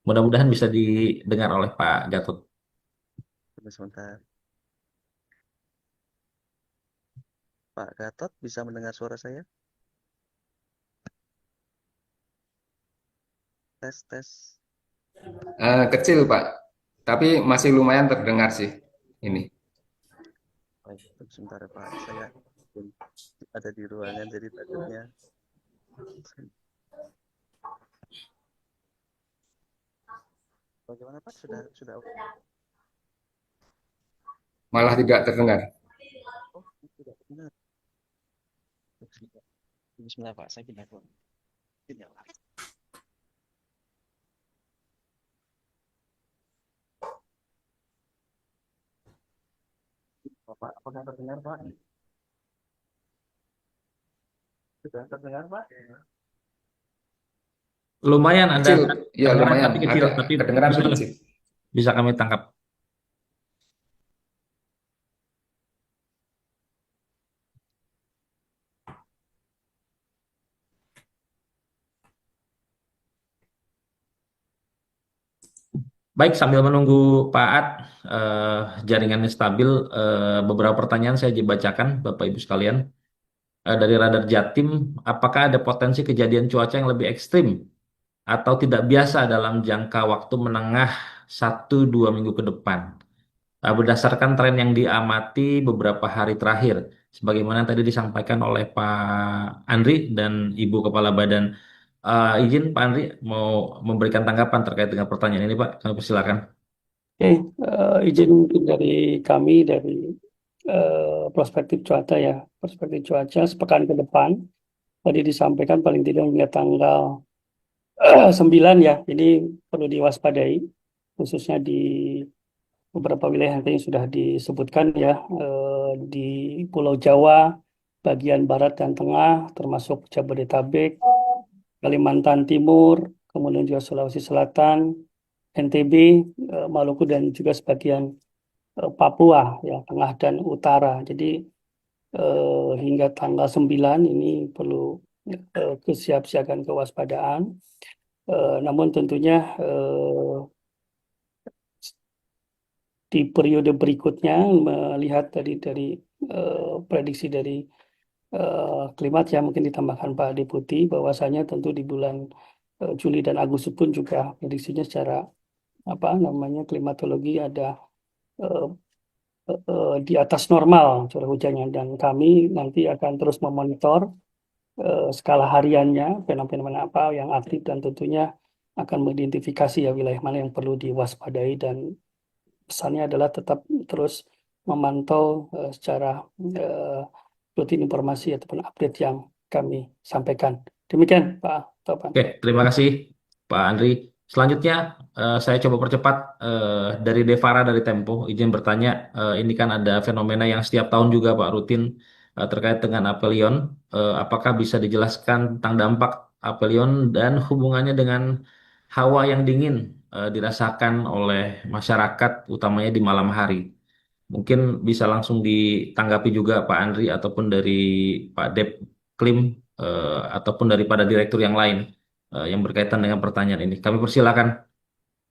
Mudah-mudahan bisa didengar oleh Pak Gatot. Tunggu sebentar. Pak Gatot bisa mendengar suara saya? Tes. Kecil, Pak. Tapi masih lumayan terdengar sih ini. Baik, tunggu sebentar ya, Pak. Saya ada di ruangan, jadi takutnya. Bagaimana Pak? Sudah oke? Malah tidak terdengar. Oh, tidak benar. Bismillah Pak, saya pindah ruangan. Ini ya, Pak. Pak, apakah terdengar Pak? Sudah terdengar Pak? Lumayan Anda Kecil, ya terdengar lumayan. tapi kecil, Agak tapi kedengeran bisa, sedikit. bisa kami tangkap. Baik, sambil menunggu Pak Ad, jaringannya stabil, beberapa pertanyaan saya bacakan, Bapak Ibu sekalian. Dari Radar Jatim, apakah ada potensi kejadian cuaca yang lebih ekstrim atau tidak biasa dalam jangka waktu menengah 1-2 minggu ke depan? Berdasarkan tren yang diamati beberapa hari terakhir, sebagaimana tadi disampaikan oleh Pak Andri dan Ibu Kepala Badan. Izin Pak Andri mau memberikan tanggapan terkait dengan pertanyaan ini, Pak. Kami persilakan. Oke, izin mungkin dari kami, dari perspektif cuaca ya, perspektif cuaca sepekan ke depan. Tadi disampaikan paling tidak hingga tanggal 9 ya, ini perlu diwaspadai, khususnya di beberapa wilayah yang tadi sudah disebutkan ya, di Pulau Jawa, bagian barat dan tengah, termasuk Jabodetabek, Kalimantan Timur, kemudian juga Sulawesi Selatan, NTB, Maluku, dan juga sebagian Papua ya, tengah dan utara. Jadi hingga tanggal 9 ini perlu kesiapsiagaan, kewaspadaan. Namun tentunya di periode berikutnya, melihat dari prediksi dari klimat yang mungkin ditambahkan Pak Deputi, bahwasanya tentu di bulan Juli dan Agustus pun juga prediksinya secara klimatologi ada di atas normal curah hujannya, dan kami nanti akan terus memonitor skala hariannya, fenomena apa yang aktif, dan tentunya akan mengidentifikasi ya wilayah mana yang perlu diwaspadai, dan pesannya adalah tetap terus memantau secara rutin informasi ataupun update yang kami sampaikan. Demikian Pak Topan. Oke, terima kasih Pak Andri. Selanjutnya saya coba percepat dari Devara dari Tempo. Izin bertanya, ini kan ada fenomena yang setiap tahun juga Pak rutin terkait dengan apelion. Apakah bisa dijelaskan tentang dampak apelion dan hubungannya dengan hawa yang dingin dirasakan oleh masyarakat, utamanya di malam hari? Mungkin bisa langsung ditanggapi juga Pak Andri ataupun dari Pak Dep Klim ataupun daripada direktur yang lain yang berkaitan dengan pertanyaan ini. Kami persilakan.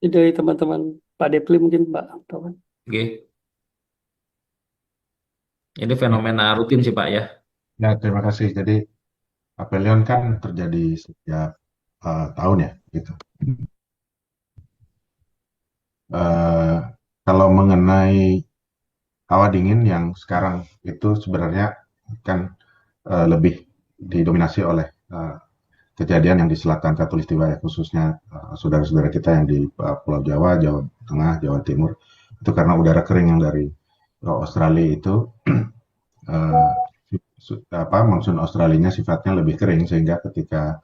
Ini dari teman-teman Pak Depli mungkin Pak Topan. Oke. Ini fenomena rutin sih Pak ya. Ya, terima kasih. Jadi apelion kan terjadi setiap tahun ya, gitu. Kalau mengenai hawa dingin yang sekarang itu sebenarnya kan lebih didominasi oleh kejadian yang di selatan Khatulistiwa ya, khususnya saudara-saudara kita yang di Pulau Jawa, Jawa Tengah, Jawa Timur, itu karena udara kering yang dari Australia itu monsun Australinya sifatnya lebih kering, sehingga ketika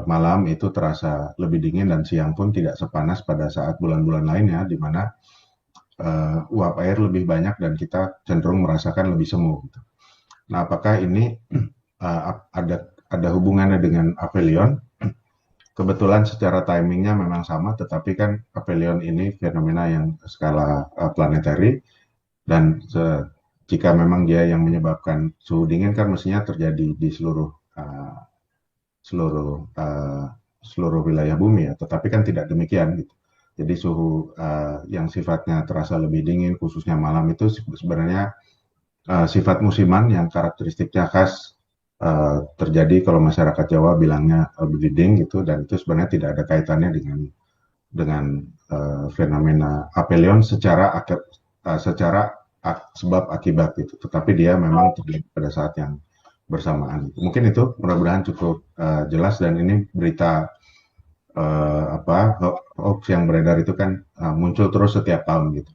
malam itu terasa lebih dingin dan siang pun tidak sepanas pada saat bulan-bulan lainnya, di mana uap air lebih banyak dan kita cenderung merasakan lebih semu. Gitu. Nah, apakah ini ada hubungannya dengan apelion? Kebetulan secara timingnya memang sama, tetapi kan apelion ini fenomena yang skala planetary, dan jika memang dia yang menyebabkan suhu dingin kan mestinya terjadi di seluruh wilayah bumi ya, tetapi kan tidak demikian gitu. Jadi suhu yang sifatnya terasa lebih dingin, khususnya malam, itu sebenarnya sifat musiman yang karakteristiknya khas terjadi, kalau masyarakat Jawa bilangnya bediding gitu, dan itu sebenarnya tidak ada kaitannya dengan fenomena apelion secara sebab akibat itu, tetapi dia memang terjadi pada saat yang bersamaan. Mungkin itu mudah-mudahan cukup jelas, dan ini berita hoax yang beredar itu kan muncul terus setiap tahun gitu.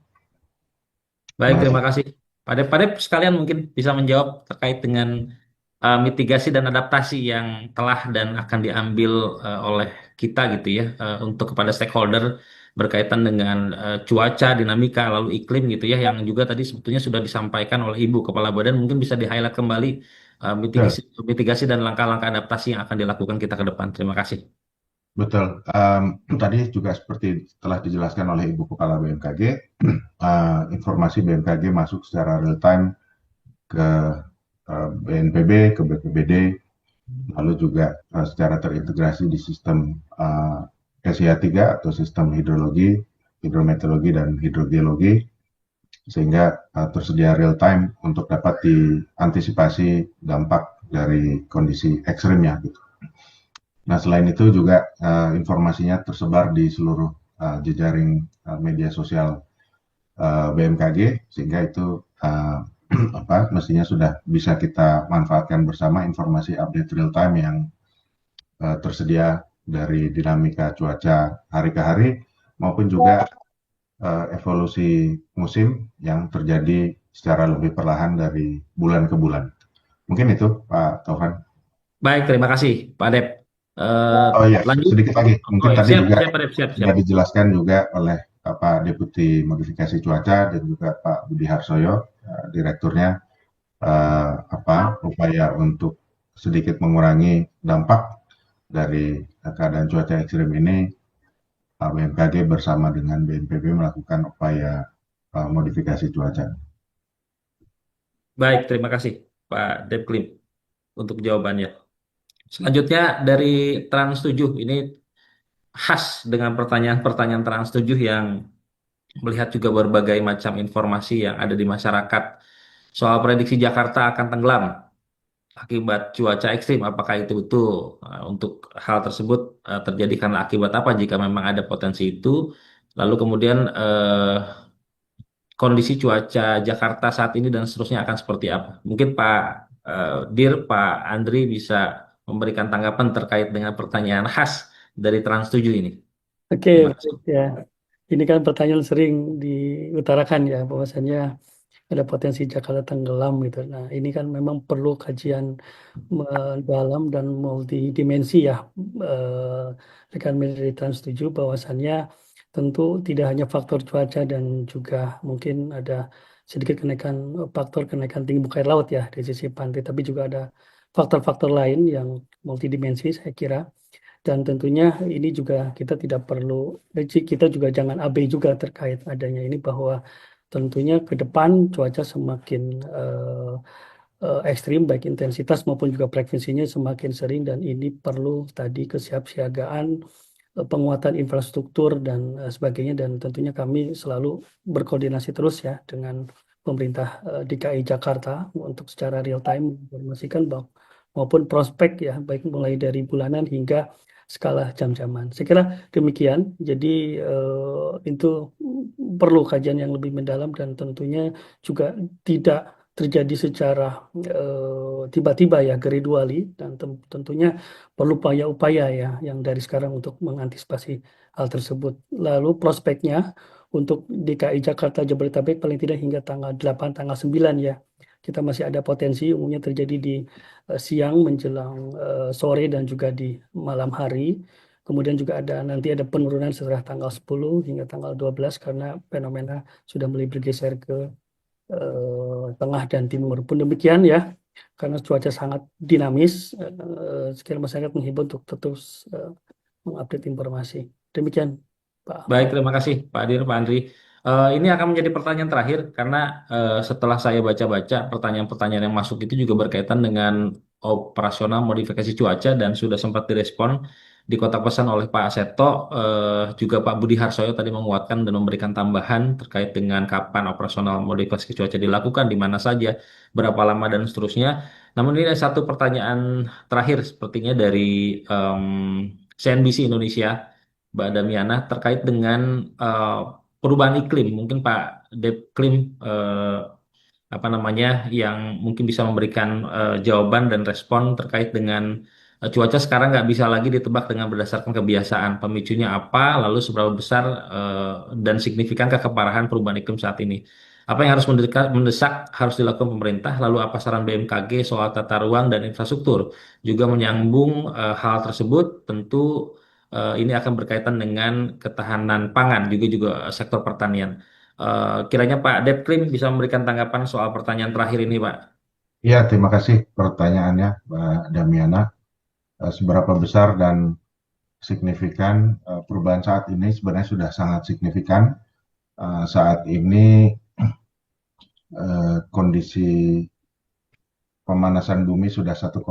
Baik, terima kasih. Pak Dep sekalian mungkin bisa menjawab terkait dengan mitigasi dan adaptasi yang telah dan akan diambil oleh kita gitu ya untuk kepada stakeholder berkaitan dengan cuaca, dinamika, lalu iklim gitu ya, yang juga tadi sebetulnya sudah disampaikan oleh Ibu Kepala Badan. Mungkin bisa di-highlight kembali mitigasi dan langkah-langkah adaptasi yang akan dilakukan kita ke depan. Terima kasih. Betul. Tadi juga seperti telah dijelaskan oleh Ibu Kepala BMKG, informasi BMKG masuk secara real time ke BNPB, ke BPBD, lalu juga secara terintegrasi di sistem SIA3 atau sistem hidrologi, hidrometeorologi, dan hidrogeologi, sehingga tersedia real time untuk dapat diantisipasi dampak dari kondisi ekstrimnya gitu. Nah, selain itu juga informasinya tersebar di seluruh jejaring media sosial BMKG, sehingga itu mestinya sudah bisa kita manfaatkan bersama informasi update real time yang tersedia dari dinamika cuaca hari ke hari, maupun juga evolusi musim yang terjadi secara lebih perlahan dari bulan ke bulan. Mungkin itu Pak Taufan. Baik, terima kasih Pak Dep. Eh, Oh iya, lanjut. sedikit lagi. Oh Mungkin ya, tadi siap, juga siap Pak Dep, siap, siap. sudah dijelaskan juga oleh Pak Deputi Modifikasi Cuaca dan juga Pak Budi Harsoyo, Direkturnya, upaya untuk sedikit mengurangi dampak dari keadaan cuaca ekstrim ini. BMKG bersama dengan BNPB melakukan upaya modifikasi cuaca. Baik, terima kasih Pak Dep Klim untuk jawabannya. Selanjutnya dari Trans 7, ini khas dengan pertanyaan-pertanyaan Trans 7 yang melihat juga berbagai macam informasi yang ada di masyarakat soal prediksi Jakarta akan tenggelam akibat cuaca ekstrim. Apakah itu betul? Untuk hal tersebut terjadi karena akibat apa jika memang ada potensi itu? Lalu kemudian kondisi cuaca Jakarta saat ini dan seterusnya akan seperti apa? Mungkin Pak Dir, Pak Andri bisa memberikan tanggapan terkait dengan pertanyaan khas dari Trans 7 ini. Oke, Terima baik kasih. ya. Ini kan pertanyaan sering diutarakan ya, bahwasannya ada potensi Jakarta tenggelam gitu. Nah, ini kan memang perlu kajian mendalam dan multidimensi ya. Rekan dari Trans 7 bahwasannya tentu tidak hanya faktor cuaca dan juga mungkin ada sedikit faktor kenaikan tinggi muka air laut ya di sisi pantai, tapi juga ada faktor-faktor lain yang multidimensi saya kira. Dan tentunya ini juga kita juga jangan abai juga terkait adanya ini, bahwa tentunya ke depan cuaca semakin ekstrim baik intensitas maupun juga frekuensinya semakin sering, dan ini perlu tadi kesiapsiagaan, penguatan infrastruktur dan sebagainya, dan tentunya kami selalu berkoordinasi terus ya dengan pemerintah DKI Jakarta untuk secara real time menginformasikan maupun prospek ya, baik mulai dari bulanan hingga skala jam-jaman. Saya kira demikian. Jadi itu perlu kajian yang lebih mendalam dan tentunya juga tidak terjadi secara tiba-tiba ya, gradually, dan tentunya perlu upaya-upaya ya yang dari sekarang untuk mengantisipasi hal tersebut. Lalu prospeknya untuk DKI Jakarta Jabodetabek paling tidak hingga tanggal 8, tanggal 9 ya. Kita masih ada potensi umumnya terjadi di siang menjelang sore dan juga di malam hari. Kemudian juga nanti ada penurunan setelah tanggal 10 hingga tanggal 12 karena fenomena sudah mulai bergeser ke tengah dan timur. Pun demikian ya, karena cuaca sangat dinamis, sekiranya masyarakat menghimbau untuk terus mengupdate informasi. Demikian, Pak. Baik, terima kasih Pak Dir, Pak Andri. Ini akan menjadi pertanyaan terakhir karena setelah saya baca-baca pertanyaan-pertanyaan yang masuk itu juga berkaitan dengan operasional modifikasi cuaca dan sudah sempat direspon di kotak pesan oleh Pak Seto. Juga Pak Budi Harsoyo tadi menguatkan dan memberikan tambahan terkait dengan kapan operasional modifikasi cuaca dilakukan, di mana saja, berapa lama dan seterusnya. Namun ini ada satu pertanyaan terakhir sepertinya dari CNBC Indonesia, Mbak Damiana, terkait dengan eh, perubahan iklim. Mungkin Pak Dep Klim apa namanya yang mungkin bisa memberikan jawaban dan respon terkait dengan cuaca sekarang nggak bisa lagi ditebak dengan berdasarkan kebiasaan. Pemicunya apa, lalu seberapa besar dan signifikan keparahan perubahan iklim saat ini. Apa yang harus mendesak harus dilakukan pemerintah, lalu apa saran BMKG soal tata ruang dan infrastruktur. Juga menyambung hal tersebut, tentu ini akan berkaitan dengan ketahanan pangan, juga sektor pertanian. Kiranya Pak Depklim bisa memberikan tanggapan soal pertanyaan terakhir ini, Pak. Iya, terima kasih pertanyaannya, Mbak Damiana. Seberapa besar dan signifikan perubahan saat ini? Sebenarnya sudah sangat signifikan. Saat ini kondisi pemanasan bumi sudah 1,55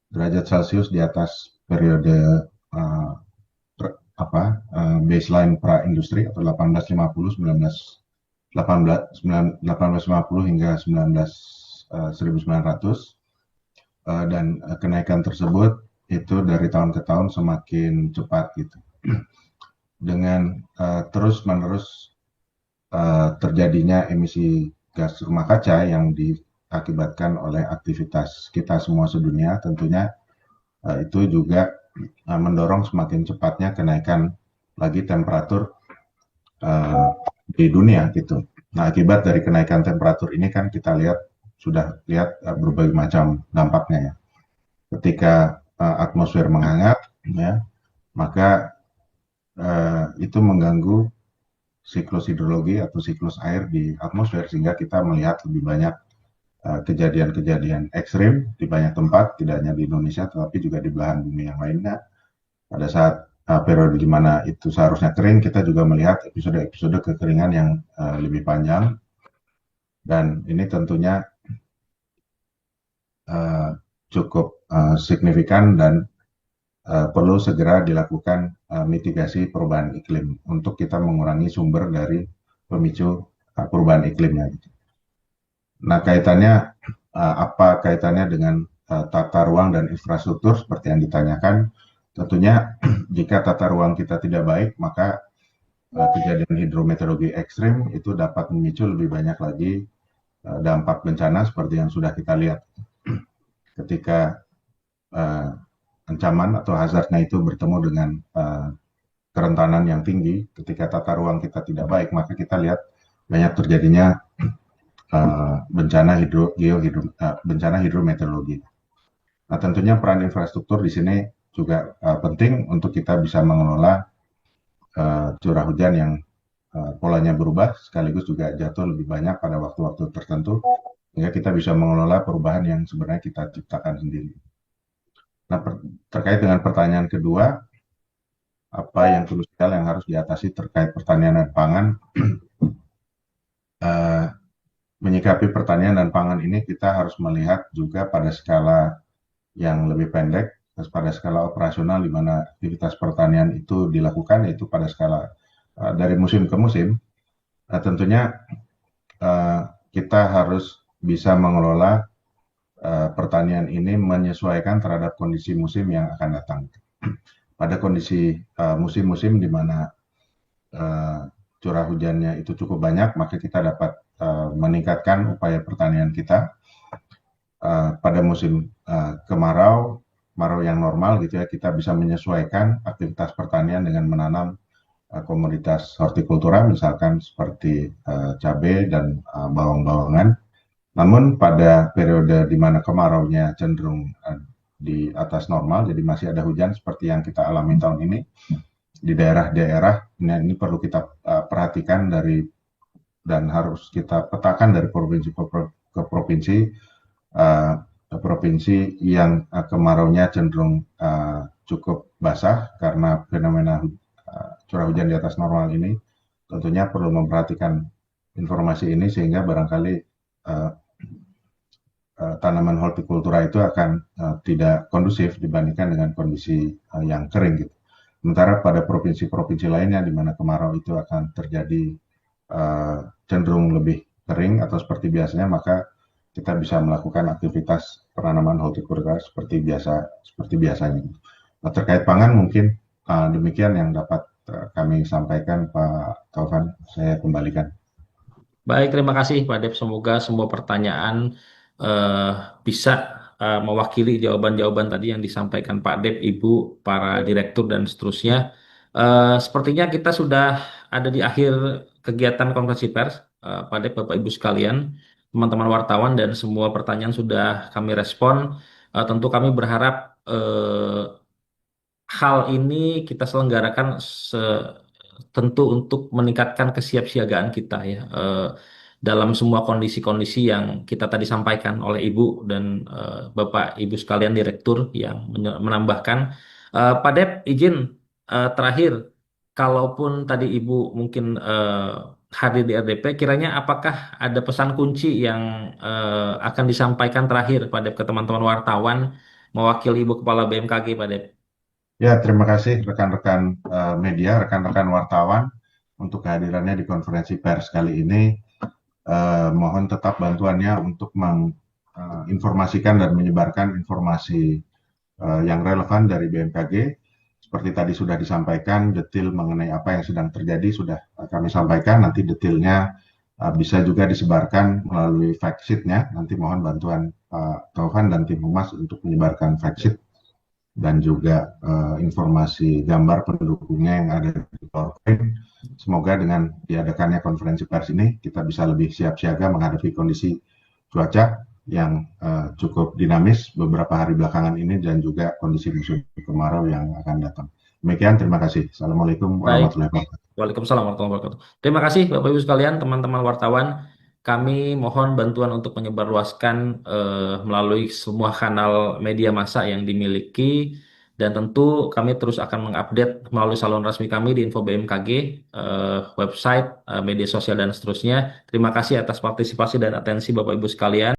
derajat Celcius di atas periode baseline pra-industri atau 1850 hingga 1900, dan kenaikan tersebut itu dari tahun ke tahun semakin cepat gitu. Dengan terus-menerus terjadinya emisi gas rumah kaca yang diakibatkan oleh aktivitas kita semua sedunia, tentunya itu juga mendorong semakin cepatnya kenaikan lagi temperatur di dunia gitu. Nah, akibat dari kenaikan temperatur ini kan kita sudah lihat berbagai macam dampaknya ya. Ketika atmosfer menghangat, ya, maka itu mengganggu siklus hidrologi atau siklus air di atmosfer sehingga kita melihat lebih banyak kejadian-kejadian ekstrim di banyak tempat, tidak hanya di Indonesia tetapi juga di belahan bumi yang lainnya. Pada saat periode di mana itu seharusnya kering, kita juga melihat episode-episode kekeringan yang lebih panjang, dan ini tentunya cukup signifikan dan perlu segera dilakukan mitigasi perubahan iklim untuk kita mengurangi sumber dari pemicu perubahan iklimnya. Nah, apa kaitannya dengan tata ruang dan infrastruktur seperti yang ditanyakan? Tentunya jika tata ruang kita tidak baik, maka kejadian hidrometeorologi ekstrim itu dapat memicu lebih banyak lagi dampak bencana seperti yang sudah kita lihat. Ketika ancaman atau hazardnya itu bertemu dengan kerentanan yang tinggi, ketika tata ruang kita tidak baik, maka kita lihat banyak terjadinya bencana hidrometeorologi. Nah, tentunya peran infrastruktur di sini juga penting untuk kita bisa mengelola curah hujan yang polanya berubah, sekaligus juga jatuh lebih banyak pada waktu-waktu tertentu, sehingga kita bisa mengelola perubahan yang sebenarnya kita ciptakan sendiri. Nah, terkait dengan pertanyaan kedua, apa yang krusial yang harus diatasi terkait pertanian dan pangan? Menyikapi pertanian dan pangan ini kita harus melihat juga pada skala yang lebih pendek, pada skala operasional di mana aktivitas pertanian itu dilakukan, yaitu pada skala dari musim ke musim. Tentunya kita harus bisa mengelola pertanian ini menyesuaikan terhadap kondisi musim yang akan datang. Pada kondisi musim-musim di mana curah hujannya itu cukup banyak, maka kita dapat meningkatkan upaya pertanian kita. Pada musim kemarau yang normal gitu ya, kita bisa menyesuaikan aktivitas pertanian dengan menanam komoditas hortikultura, misalkan seperti cabai dan bawang-bawangan. Namun pada periode di mana kemaraunya cenderung di atas normal, jadi masih ada hujan seperti yang kita alami tahun ini, di daerah-daerah ini perlu kita perhatikan dan harus kita petakan dari provinsi ke provinsi, provinsi yang kemaraunya cenderung cukup basah karena fenomena curah hujan di atas normal ini, tentunya perlu memperhatikan informasi ini sehingga barangkali tanaman hortikultura itu akan tidak kondusif dibandingkan dengan kondisi yang kering gitu. Sementara pada provinsi-provinsi lainnya di mana kemarau itu akan terjadi cenderung lebih kering atau seperti biasanya, maka kita bisa melakukan aktivitas penanaman hortikultura seperti biasanya. Nah, terkait pangan mungkin demikian yang dapat kami sampaikan, Pak Taufan. Saya kembalikan. Baik, terima kasih Pak Dep. Semoga semua pertanyaan bisa mewakili jawaban-jawaban tadi yang disampaikan Pak Dep, Ibu, para direktur, dan seterusnya. Sepertinya kita sudah ada di akhir kegiatan konferensi pers, Pak Dep, Bapak Ibu sekalian, teman-teman wartawan, dan semua pertanyaan sudah kami respon. Tentu kami berharap hal ini kita selenggarakan tentu untuk meningkatkan kesiapsiagaan kita ya dalam semua kondisi-kondisi yang kita tadi sampaikan oleh Ibu dan Bapak Ibu sekalian direktur yang menambahkan. Pak Dep, izin terakhir, kalaupun tadi Ibu mungkin hadir di RDP, kiranya apakah ada pesan kunci yang akan disampaikan terakhir Pak Dep ke teman-teman wartawan mewakili Ibu Kepala BMKG, Pak Dep? Ya, terima kasih rekan-rekan media, rekan-rekan wartawan untuk kehadirannya di konferensi pers kali ini. Mohon tetap bantuannya untuk menginformasikan dan menyebarkan informasi yang relevan dari BMKG. Seperti tadi sudah disampaikan, detail mengenai apa yang sedang terjadi sudah kami sampaikan. Nanti detailnya bisa juga disebarkan melalui fact sheet-nya. Nanti mohon bantuan Pak Taufan dan tim Humas untuk menyebarkan fact sheet dan juga informasi gambar pendukungnya yang ada di PowerPoint. Semoga dengan diadakannya konferensi pers ini kita bisa lebih siap siaga menghadapi kondisi cuaca yang cukup dinamis beberapa hari belakangan ini dan juga kondisi musim kemarau yang akan datang. Demikian, terima kasih. Assalamualaikum Baik. warahmatullahi wabarakatuh. Waalaikumsalam warahmatullahi wabarakatuh. Terima kasih Bapak Ibu sekalian, teman-teman wartawan. Kami mohon bantuan untuk menyebarluaskan melalui semua kanal media massa yang dimiliki, dan tentu kami terus akan mengupdate melalui saluran resmi kami di Info BMKG, website, media sosial dan seterusnya. Terima kasih atas partisipasi dan atensi Bapak Ibu sekalian.